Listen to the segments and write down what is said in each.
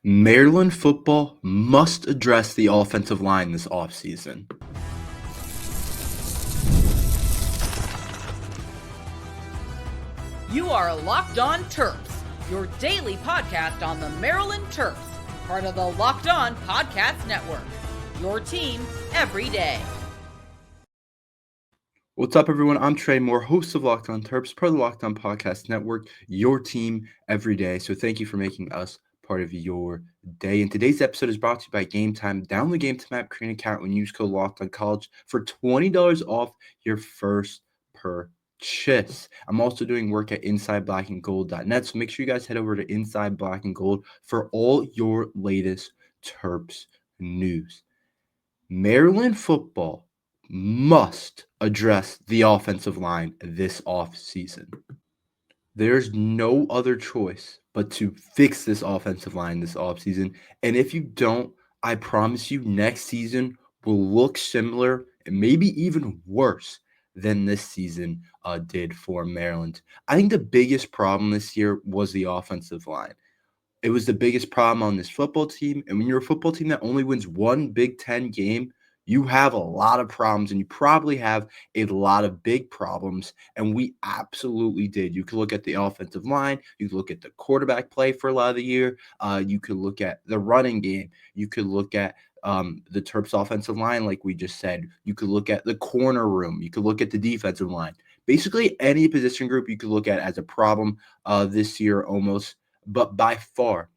Maryland football must address the offensive line this offseason. You are Locked On Terps, your daily podcast on the Maryland Terps, part of the Locked On Podcast Network, your team every day. What's up, everyone? I'm Tre Moore, host of Locked On Terps, part of the Locked On Podcast Network, your team every day. So thank you for making us part of your day. And today's episode is brought to you by Gametime. Download the Gametime app, create an account, and use code Locked On College for $20 off your first purchase. I'm also doing work at InsideBlackandGold.net, so make sure you guys head over to Inside Black and Gold for all your latest Terps news. Maryland football must address the offensive line this offseason. There's no other choice but to fix this offensive line this offseason. And if you don't, I promise you next season will look similar and maybe even worse than this season did for Maryland. I think the biggest problem this year was the offensive line. It was the biggest problem on this football team. And when you're a football team that only wins one Big Ten game, you have a lot of problems, and you probably have a lot of big problems. And we absolutely did. You could look at the offensive line. You could look at the quarterback play for a lot of the year. You could look at the running game. You could look at the Terps offensive line, like we just said. You could look at the corner room. You could look at the defensive line. Basically, any position group you could look at as a problem this year almost. But by far,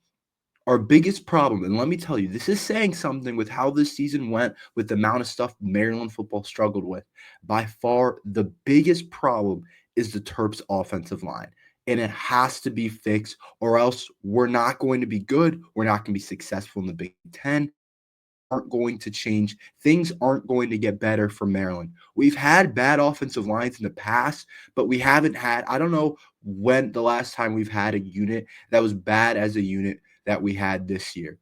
our biggest problem, and let me tell you, this is saying something with how this season went, with the amount of stuff Maryland football struggled with. By far, the biggest problem is the Terps offensive line. And it has to be fixed, or else we're not going to be good. We're not going to be successful in the Big Ten. Aren't going to change. Things aren't going to get better for Maryland. We've had bad offensive lines in the past, but we haven't had, I don't know when the last time we've had a unit that was bad as a unit that we had this year.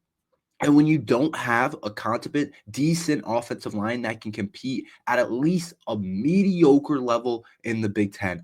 And when you don't have a competent, decent offensive line that can compete at least a mediocre level in the Big Ten,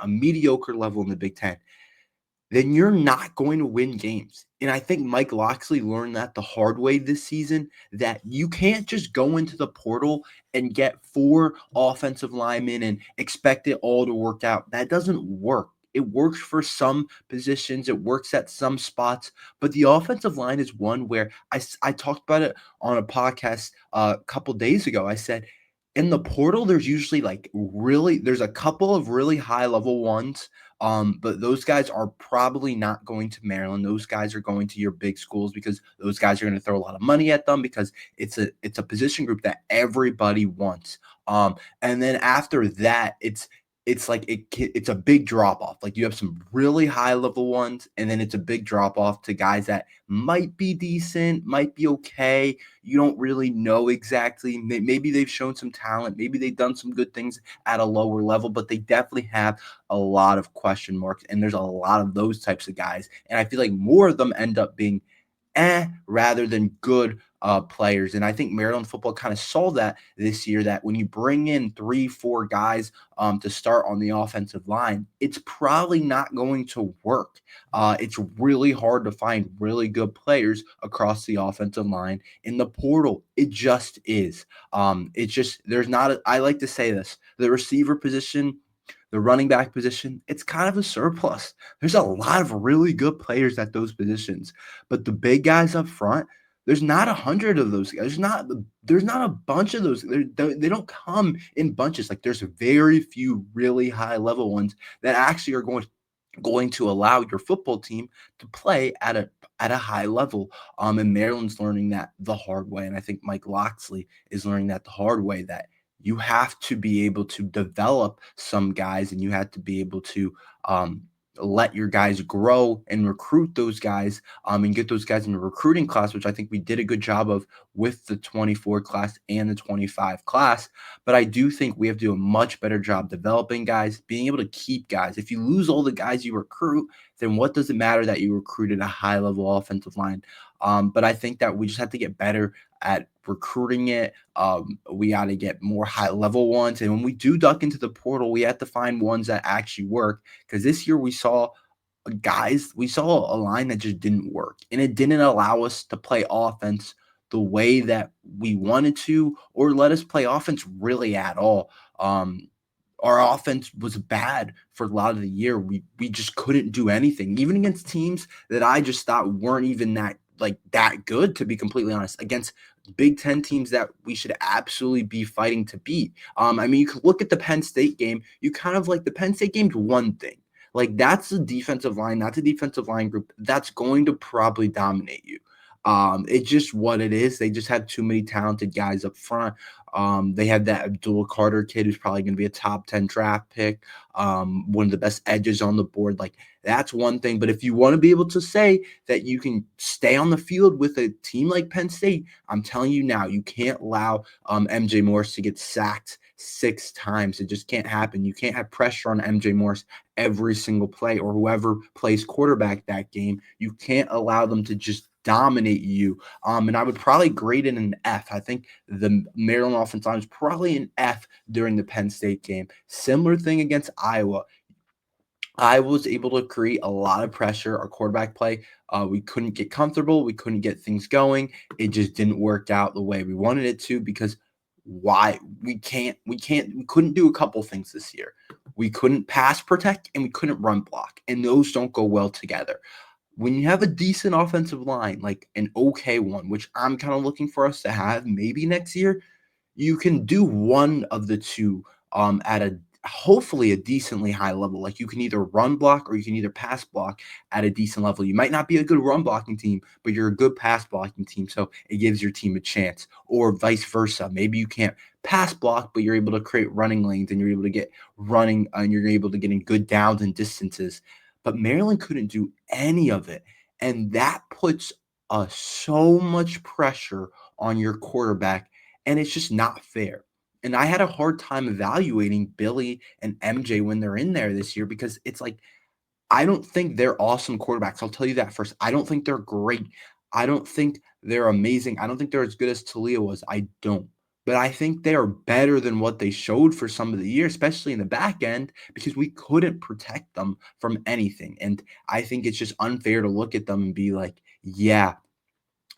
then you're not going to win games. And I think Mike Locksley learned that the hard way this season, that you can't just go into the portal and get 4 offensive linemen and expect it all to work out. That doesn't work. It works for some positions. It works at some spots. But the offensive line is one where I talked about it on a podcast a couple days ago. I said, in the portal, there's usually there's a couple of really high level ones. But those guys are probably not going to Maryland. Those guys are going to your big schools because those guys are going to throw a lot of money at them because it's a position group that everybody wants. And then after that, it's a big drop off. Like, you have some really high level ones, and then it's a big drop off to guys that might be decent, might be okay. You don't really know exactly. Maybe they've shown some talent. Maybe they've done some good things at a lower level, but they definitely have a lot of question marks. And there's a lot of those types of guys. And I feel like more of them end up being rather than good players. And I think Maryland football kind of saw that this year, that when you bring in 3-4 guys to start on the offensive line, it's probably not going to work. It's really hard to find really good players across the offensive line in the portal. It just is. I like to say this, the receiver position, the running back position, it's kind of a surplus. There's a lot of really good players at those positions, but the big guys up front, there's not 100 of those guys. There's not a bunch of those. They don't come in bunches. Like, there's very few really high level ones that actually are going to allow your football team to play at a high level. And Maryland's learning that the hard way. And I think Mike Locksley is learning that the hard way, that you have to be able to develop some guys, and you have to be able to let your guys grow and recruit those guys and get those guys in the recruiting class, which I think we did a good job of with the 24 class and the 25 class. But I do think we have to do a much better job developing guys, being able to keep guys. If you lose all the guys you recruit, then what does it matter that you recruited a high-level offensive line? But I think that we just have to get better at recruiting it. We got to get more high-level ones. And when we do duck into the portal, we have to find ones that actually work. Because this year we saw guys, we saw a line that just didn't work, and it didn't allow us to play offense the way that we wanted to, or let us play offense really at all. Our offense was bad for a lot of the year. We just couldn't do anything, even against teams that I just thought weren't even that good, to be completely honest, against Big Ten teams that we should absolutely be fighting to beat. I mean, you could look at the Penn State game. You kind of like the Penn State game's one thing. Like that's a defensive line, that's a defensive line group that's going to probably dominate you. It's just what it is. They just have too many talented guys up front. They have that Abdul Carter kid who's probably going to be a top 10 draft pick, one of the best edges on the board. Like that's one thing. But if you want to be able to say that you can stay on the field with a team like Penn State, I'm telling you now, you can't allow MJ Morris to get sacked 6 times. It just can't happen. You can't have pressure on MJ Morris every single play, or whoever plays quarterback that game. You can't allow them to just dominate you. And I would probably grade it an F. I think the Maryland offensive line was probably an F during the Penn State game. Similar thing against Iowa. I was able to create a lot of pressure. Our quarterback play, we couldn't get comfortable. We couldn't get things going. It just didn't work out the way we wanted it to, because why? We couldn't do a couple things this year. We couldn't pass protect and we couldn't run block. And those don't go well together. When you have a decent offensive line, like an okay one, which I'm kind of looking for us to have maybe next year, you can do one of the two at a hopefully a decently high level. Like you can either run block or you can either pass block at a decent level. You might not be a good run blocking team, but you're a good pass blocking team, so it gives your team a chance. Or vice versa. Maybe you can't pass block, but you're able to create running lanes and you're able to get running and you're able to get in good downs and distances. But Maryland couldn't do any of it. And that puts so much pressure on your quarterback, and it's just not fair. And I had a hard time evaluating Billy and MJ when they're in there this year, because it's like, I don't think they're awesome quarterbacks. I'll tell you that first. I don't think they're great. I don't think they're amazing. I don't think they're as good as Talia was. I don't. But I think they are better than what they showed for some of the year, especially in the back end, because we couldn't protect them from anything. And I think it's just unfair to look at them and be like, yeah,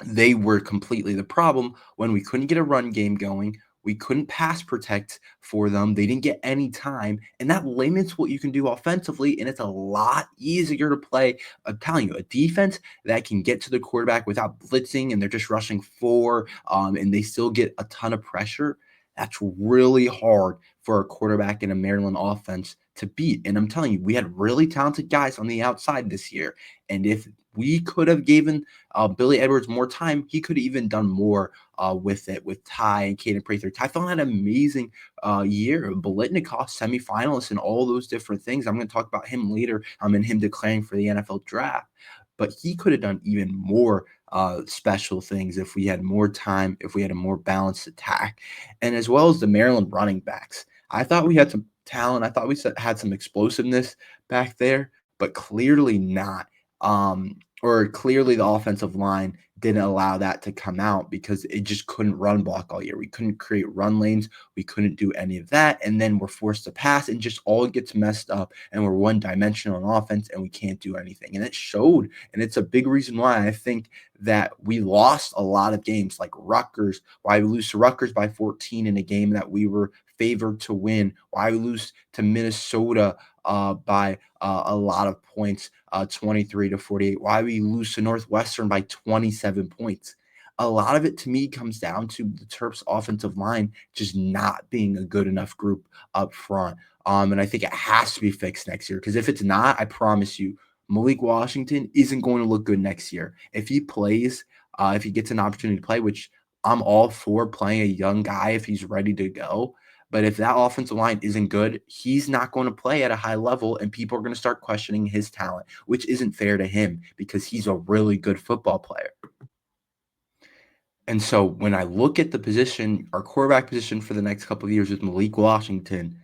they were completely the problem when we couldn't get a run game going. We couldn't pass protect for them. They didn't get any time, and that limits what you can do offensively, and it's a lot easier to play. I'm telling you, a defense that can get to the quarterback without blitzing, and they're just rushing 4, and they still get a ton of pressure. That's really hard for a quarterback in a Maryland offense to beat. And I'm telling you, we had really talented guys on the outside this year, and if we could have given Billy Edwards more time, he could have even done more with it, with Ty and Caden Prather. Ty Felton had an amazing year. Bolitnikoff semifinalist and all those different things. I'm going to talk about him later and him declaring for the NFL draft. But he could have done even more special things if we had more time, if we had a more balanced attack. And as well as the Maryland running backs. I thought we had some talent. I thought we had some explosiveness back there, but clearly not. Or clearly the offensive line didn't allow that to come out, because it just couldn't run block all year. We couldn't create run lanes. We couldn't do any of that. And then we're forced to pass and just all gets messed up, and we're one dimensional on offense and we can't do anything. And it showed. And it's a big reason why I think that we lost a lot of games, like Rutgers, why we lose to Rutgers by 14 in a game that we were favored to win, why we lose to Minnesota by a lot of points, 23-48. Why we lose to Northwestern by 27 points. A lot of it to me comes down to the Terps offensive line just not being a good enough group up front. And I think it has to be fixed next year, because if it's not, I promise you, Malik Washington isn't going to look good next year. If he plays, if he gets an opportunity to play, which I'm all for playing a young guy if he's ready to go. But if that offensive line isn't good, he's not going to play at a high level, and people are going to start questioning his talent, which isn't fair to him because he's a really good football player. And so when I look at the position, our quarterback position for the next couple of years with Malik Washington,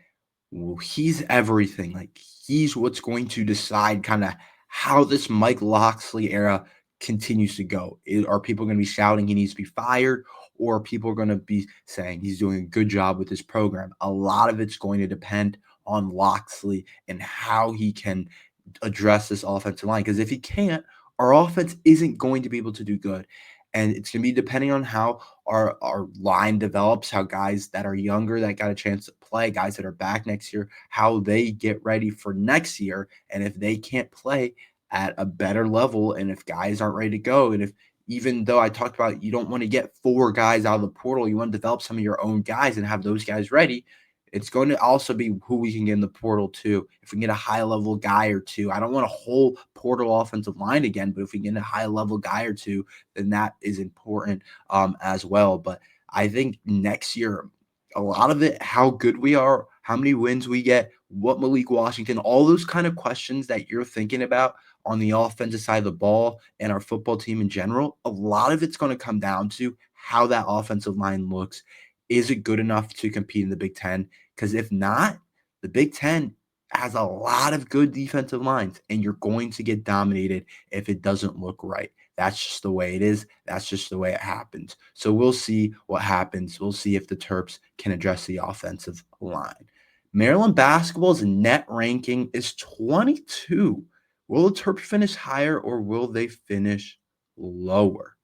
well, he's everything. Like, he's what's going to decide kind of how this Mike Locksley era continues to go. Are people going to be shouting he needs to be fired, or people are going to be saying he's doing a good job with his program? A lot of it's going to depend on Locksley and how he can address this offensive line, because if he can't, our offense isn't going to be able to do good. And it's going to be depending on how our line develops, how guys that are younger that got a chance to play, guys that are back next year, how they get ready for next year. And if they can't play at a better level, and if guys aren't ready to go, and if even though I talked about you don't want to get 4 guys out of the portal, you want to develop some of your own guys and have those guys ready. It's going to also be who we can get in the portal too. If we can get a high-level guy or two, I don't want a whole portal offensive line again, but if we get a high-level guy or two, then that is important as well. But I think next year, a lot of it, how good we are, how many wins we get, what Malik Washington, all those kind of questions that you're thinking about on the offensive side of the ball and our football team in general, a lot of it's going to come down to how that offensive line looks. Is it good enough to compete in the Big Ten? Because if not, the Big Ten has a lot of good defensive lines, and you're going to get dominated if it doesn't look right. That's just the way it is. That's just the way it happens. So we'll see what happens. We'll see if the Terps can address the offensive line. Maryland basketball's net ranking is 22. Will the Terps finish higher or will they finish lower?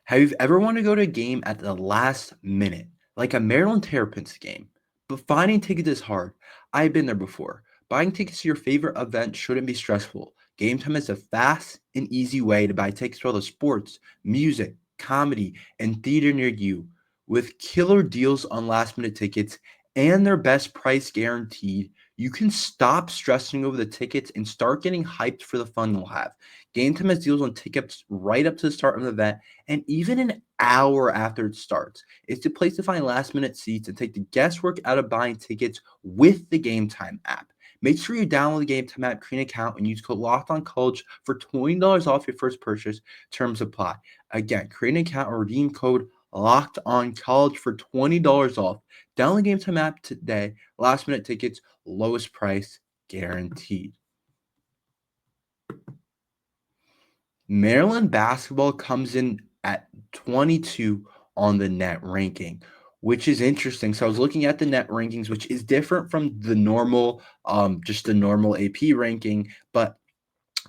Have you ever wanted to go to a game at the last minute, like a Maryland Terrapins game, but finding tickets is hard? I've been there before. Buying tickets to your favorite event shouldn't be stressful. Game Time is a fast and easy way to buy tickets for all the sports, music, comedy, and theater near you. With killer deals on last minute tickets and their best price guaranteed, you can stop stressing over the tickets and start getting hyped for the fun you'll have. Game Time has deals on tickets right up to the start of the event and even an hour after it starts. It's the place to find last minute seats and take the guesswork out of buying tickets with the Game Time app. Make sure you download the Game Time app, create an account, and use code LOCKEDONCollege for $20 off your first purchase. Terms apply. Again, create an account or redeem code LOCKEDONCollege for $20 off. Download the Game Time app today. Last minute tickets, lowest price guaranteed. Maryland basketball comes in at 22 on the net ranking, which is interesting. So I was looking at the net rankings, which is different from the normal, just the normal AP ranking, but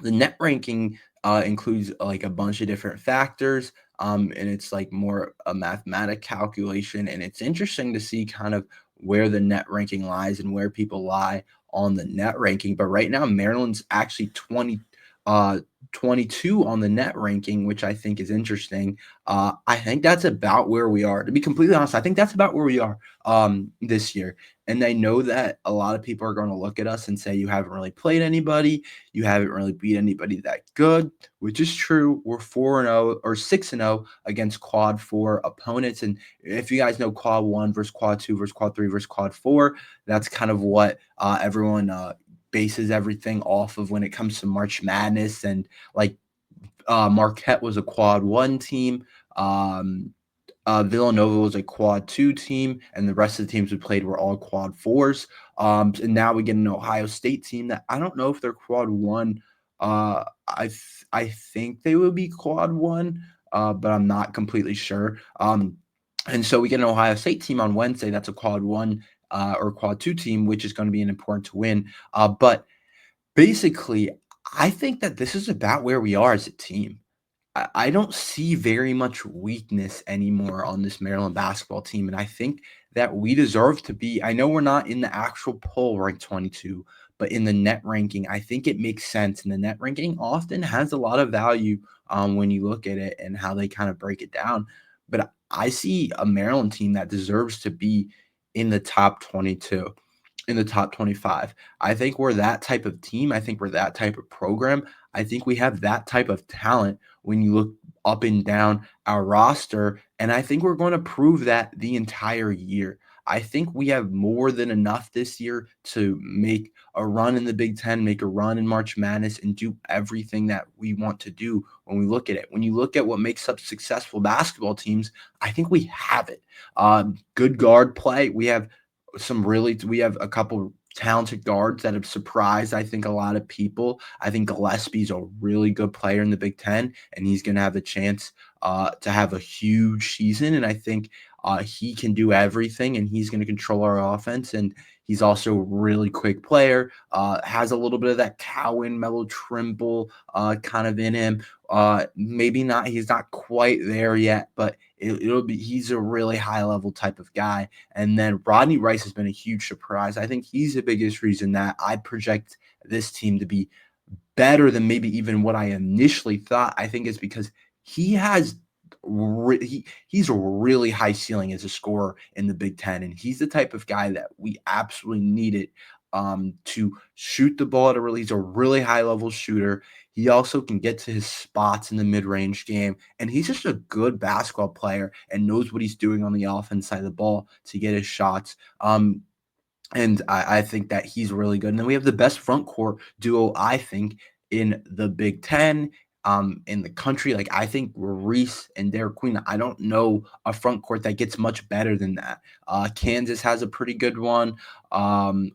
the net ranking includes like a bunch of different factors, and it's like more a mathematic calculation. And it's interesting to see kind of where the net ranking lies and where people lie on the net ranking. But right now, Maryland's actually 22 on the net ranking, which I think is interesting. I think that's about where we are. To be completely honest, I think that's about where we are this year. And I know that a lot of people are going to look at us and say, you haven't really played anybody. You haven't really beat anybody that good, which is true. We're 4-0 or 6-0 against quad 4 opponents. And if you guys know quad 1 versus quad 2 versus quad 3 versus quad 4, that's kind of what everyone bases everything off of when it comes to March Madness. And like Marquette was a quad 1 team. Villanova was a quad 2 team, and the rest of the teams we played were all quad 4s. And now we get an Ohio State team that I don't know if they're quad 1. I think they would be quad 1, but I'm not completely sure. And so we get an Ohio State team on Wednesday that's a quad 1 or quad 2 team, which is going to be an important to win. But basically, I think that this is about where we are as a team. I don't see very much weakness anymore on this Maryland basketball team. And I think that we deserve to be, I know we're not in the actual poll ranked 22, but in the net ranking, I think it makes sense. And the net ranking often has a lot of value when you look at it and how they kind of break it down. But I see a Maryland team that deserves to be in the top 22, in the top 25. I think we're that type of team. I think we're that type of program. I think we have that type of talent when you look up and down our roster. And I think we're going to prove that the entire year. I think we have more than enough this year to make a run in the Big Ten, make a run in March Madness, and do everything that we want to do when we look at it. When you look at what makes up successful basketball teams, I think we have it. Good guard play. We have a couple talented guards that have surprised, I think, a lot of people. I think Gillespie's a really good player in the Big Ten, and he's going to have a chance to have a huge season. And I think he can do everything, and he's going to control our offense. And He's also a really quick player, has a little bit of that Cowan, Melo Trimble kind of in him. Maybe not, he's not quite there yet, but it'll be, he's a really high level type of guy. And then Rodney Rice has been a huge surprise. I think he's the biggest reason that I project this team to be better than maybe even what I initially thought. I think it's because he has he's a really high ceiling as a scorer in the Big Ten, and he's the type of guy that we absolutely needed to shoot the ball at a really. He's a really high level shooter. He also can get to his spots in the mid range game, and he's just a good basketball player and knows what he's doing on the offense side of the ball to get his shots. And I think that he's really good. And then we have the best front court duo, I think, in the Big Ten, in the country. Like, I think Reese and Derek Queen, I don't know a front court that gets much better than that. Kansas has a pretty good one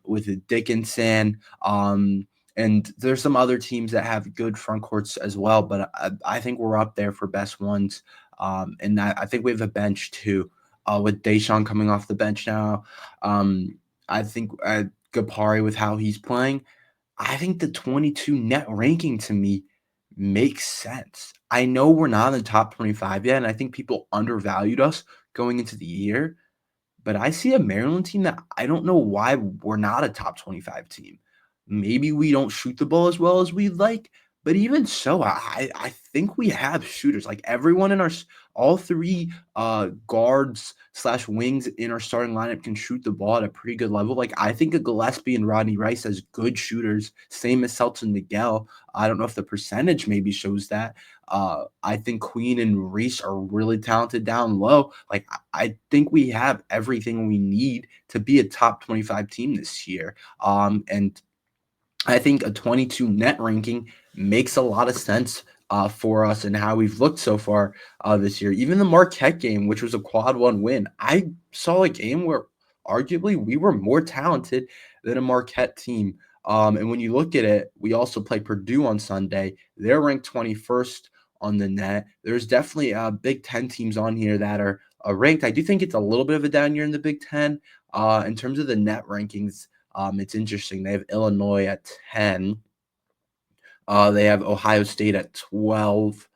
with Dickinson. And there's some other teams that have good front courts as well. But I think we're up there for best ones. And I think we have a bench too, with Deshaun coming off the bench now. I think Gapari, with how he's playing, I think the 22 net ranking to me makes sense. I know we're not in the top 25 yet, and I think people undervalued us going into the year, but I see a Maryland team that I don't know why we're not a top 25 team. Maybe we don't shoot the ball as well as we'd like, but even so, I think we have shooters. Like, everyone in all three guards / wings in our starting lineup can shoot the ball at a pretty good level. Like, I think Gillespie and Rodney Rice as good shooters, same as Felton Miguel. I don't know if the percentage maybe shows that. I think Queen and Reese are really talented down low. Like, I think we have everything we need to be a top 25 team this year. And I think a 22 net ranking makes a lot of sense for us and how we've looked so far this year. Even the Marquette game, which was a quad one win, I saw a game where arguably we were more talented than a Marquette team. And when you look at it, we also play Purdue on Sunday. They're ranked 21st on the net. There's definitely Big Ten teams on here that are ranked. I do think it's a little bit of a down year in the Big Ten in terms of the net rankings. It's interesting. They have Illinois at 10. They have Ohio State at 12.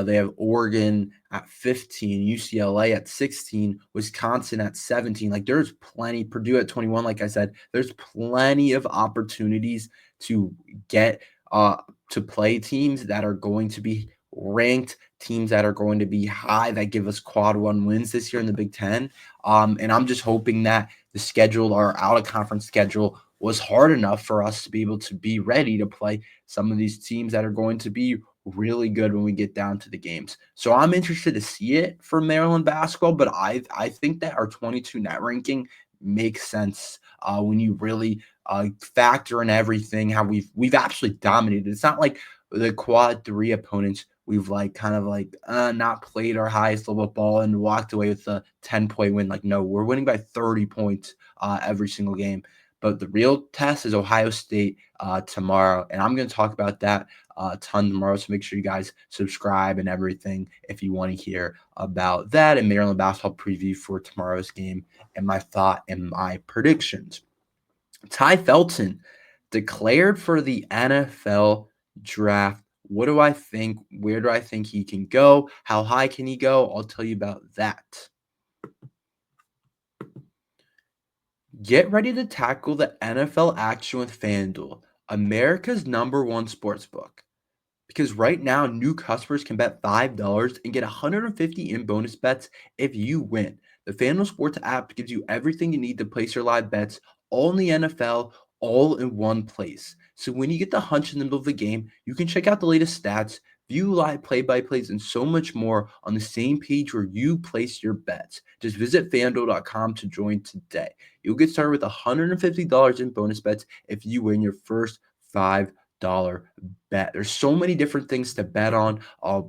They have Oregon at 15, UCLA at 16, Wisconsin at 17. Like, there's plenty. Purdue at 21, like I said, there's plenty of opportunities to get to play teams that are going to be ranked, teams that are going to be high, that give us quad one wins this year in the Big Ten. And I'm just hoping that the schedule, our out-of-conference schedule, was hard enough for us to be able to be ready to play some of these teams that are going to be really good when we get down to the games. So I'm interested to see it for Maryland basketball, but I think that our 22 net ranking makes sense when you really factor in everything, how we've absolutely dominated. It's not like the quad 3 opponents we've not played our highest level of ball and walked away with a 10-point win. Like, no, we're winning by 30 points every single game. But the real test is Ohio State tomorrow, and I'm going to talk about that a ton tomorrow. So make sure you guys subscribe and everything if you want to hear about that and Maryland basketball preview for tomorrow's game and my thought and my predictions. Ty Felton declared for the NFL draft. What do I think? Where do I think he can go? How high can he go? I'll tell you about that. Get ready to tackle the NFL action with FanDuel, America's #1 sportsbook. Because right now, new customers can bet $5 and get $150 in bonus bets if you win. The FanDuel Sports app gives you everything you need to place your live bets, all in the NFL, all in one place. So when you get the hunch in the middle of the game, you can check out the latest stats, view live play-by-plays, and so much more on the same page where you place your bets. Just visit FanDuel.com to join today. You'll get started with $150 in bonus bets if you win your first $5 bet. There's so many different things to bet on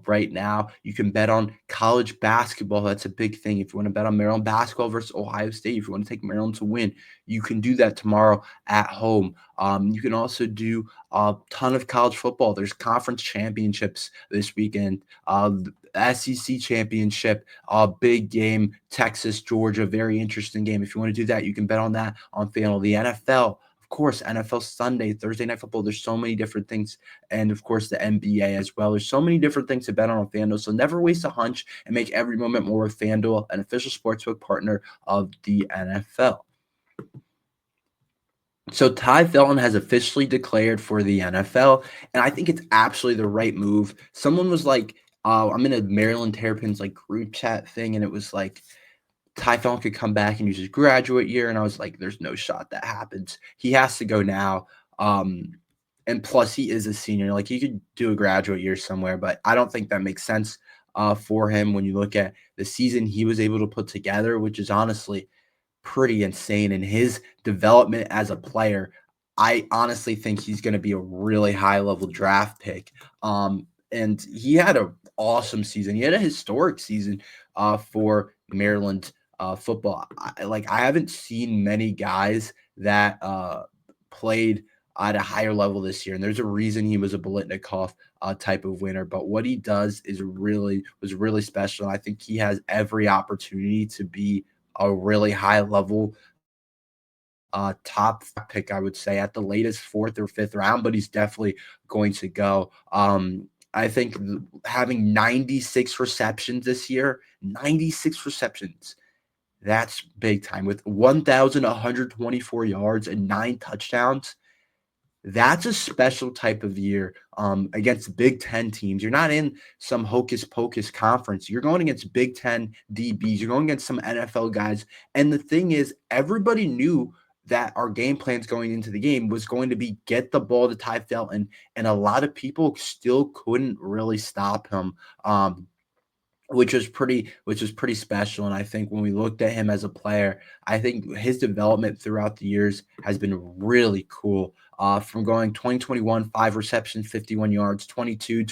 right now. You can bet on college basketball. That's a big thing. If you want to bet on Maryland basketball versus Ohio State, if you want to take Maryland to win, you can do that tomorrow at home. You can also do a ton of college football. There's conference championships this weekend. SEC championship, big game, Texas, Georgia, very interesting game. If you want to do that, you can bet on that on FanDuel. The NFL, of course, NFL Sunday, Thursday Night Football. There's so many different things. And, of course, the NBA as well. There's so many different things to bet on FanDuel. So never waste a hunch and make every moment more with FanDuel, an official sportsbook partner of the NFL. So Ty Felton has officially declared for the NFL, and I think it's absolutely the right move. Someone was like, I'm in a Maryland Terrapins like group chat thing, and it was like Ty Felton could come back and use his graduate year, and I was like, there's no shot that happens. He has to go now. And plus, he is a senior. Like, he could do a graduate year somewhere, but I don't think that makes sense for him when you look at the season he was able to put together, which is honestly pretty insane. And his development as a player, I honestly think he's going to be a really high-level draft pick. And he had an awesome season. He had a historic season for Maryland football. I haven't seen many guys that played at a higher level this year, and there's a reason he was a Biletnikoff type of winner. But what he does was really special, and I think he has every opportunity to be a really high level top pick, I would say, at the latest 4th or 5th round, but he's definitely going to go. I think having 96 receptions this year, 96 receptions, that's big time. With 1,124 yards and 9 touchdowns, that's a special type of year against Big Ten teams. You're not in some hocus pocus conference. You're going against Big Ten DBs. You're going against some NFL guys. And the thing is, everybody knew that our game plans going into the game was going to be get the ball to Ty Felton, and a lot of people still couldn't really stop him. Which was pretty special. And I think when we looked at him as a player, I think his development throughout the years has been really cool. From going 2021, 5 receptions, 51 yards, 23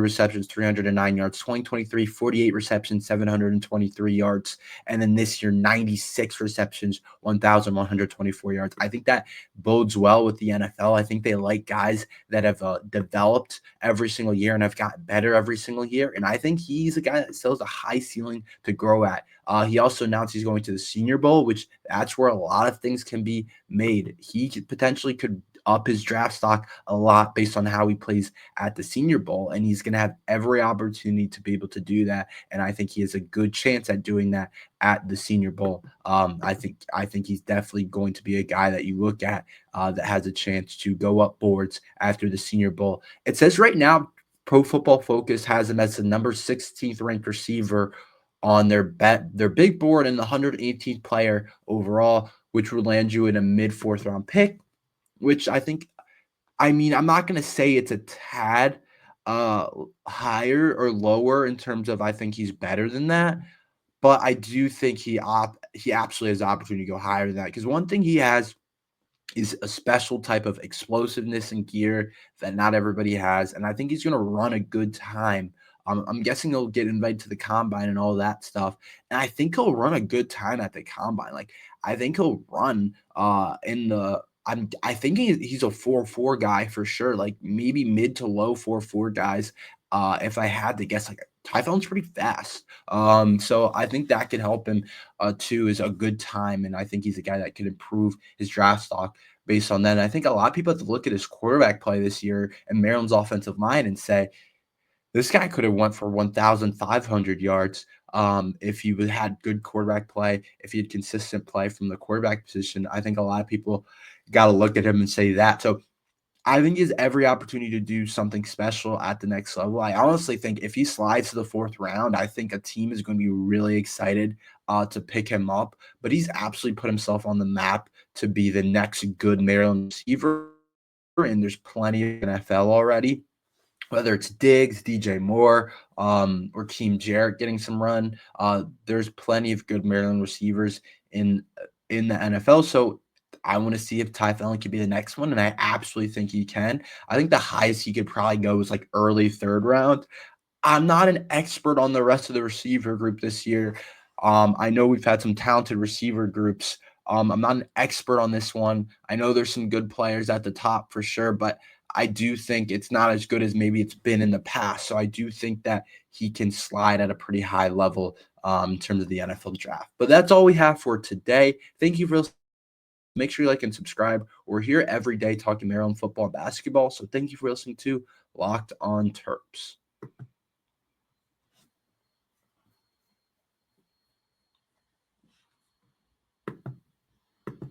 receptions, 309 yards, 2023, 48 receptions, 723 yards, and then this year, 96 receptions, 1,124 yards. I think that bodes well with the NFL. I think they like guys that have developed every single year and have gotten better every single year, and I think he's a guy that still has a high ceiling to grow at. He also announced he's going to the Senior Bowl, which that's where a lot of things can be made. He potentially could up his draft stock a lot based on how he plays at the Senior Bowl, and he's going to have every opportunity to be able to do that. And I think he has a good chance at doing that at the Senior Bowl. I think he's definitely going to be a guy that you look at that has a chance to go up boards after the Senior Bowl. It says right now, Pro Football Focus has him as the number 16th ranked receiver on their big board and the 118th player overall, which would land you in a mid 4th round pick. Which I'm not going to say it's a tad higher or lower in terms of I think he's better than that, but I do think he absolutely has the opportunity to go higher than that, because one thing he has is a special type of explosiveness and gear that not everybody has, and I think he's going to run a good time. I'm guessing he'll get invited to the combine and all that stuff, and I think he'll run a good time at the combine. Like, I think he'll run in the I think he's a 4.4 guy for sure, like maybe mid to low 4.4 guys. If I had to guess, like Ty Felton's pretty fast. So I think that could help him too, is a good time. And I think he's a guy that could improve his draft stock based on that. And I think a lot of people have to look at his quarterback play this year and Maryland's offensive line and say, this guy could have went for 1,500 yards if he had good quarterback play, if he had consistent play from the quarterback position. I think a lot of people got to look at him and say that. So I think he has every opportunity to do something special at the next level. I honestly think if he slides to the 4th round, I think a team is going to be really excited to pick him up. But he's absolutely put himself on the map to be the next good Maryland receiver, and there's plenty of NFL already. Whether it's Diggs, DJ Moore, or Keem Jarrett getting some run, there's plenty of good Maryland receivers in the NFL. So I want to see if Ty Felton could be the next one, and I absolutely think he can. I think the highest he could probably go is like early 3rd round. I'm not an expert on the rest of the receiver group this year. I know we've had some talented receiver groups. I'm not an expert on this one. I know there's some good players at the top for sure, but I do think it's not as good as maybe it's been in the past. So I do think that he can slide at a pretty high level in terms of the NFL draft. But that's all we have for today. Thank you for listening. Make sure you like and subscribe. We're here every day talking Maryland football and basketball. So thank you for listening to Locked on Terps.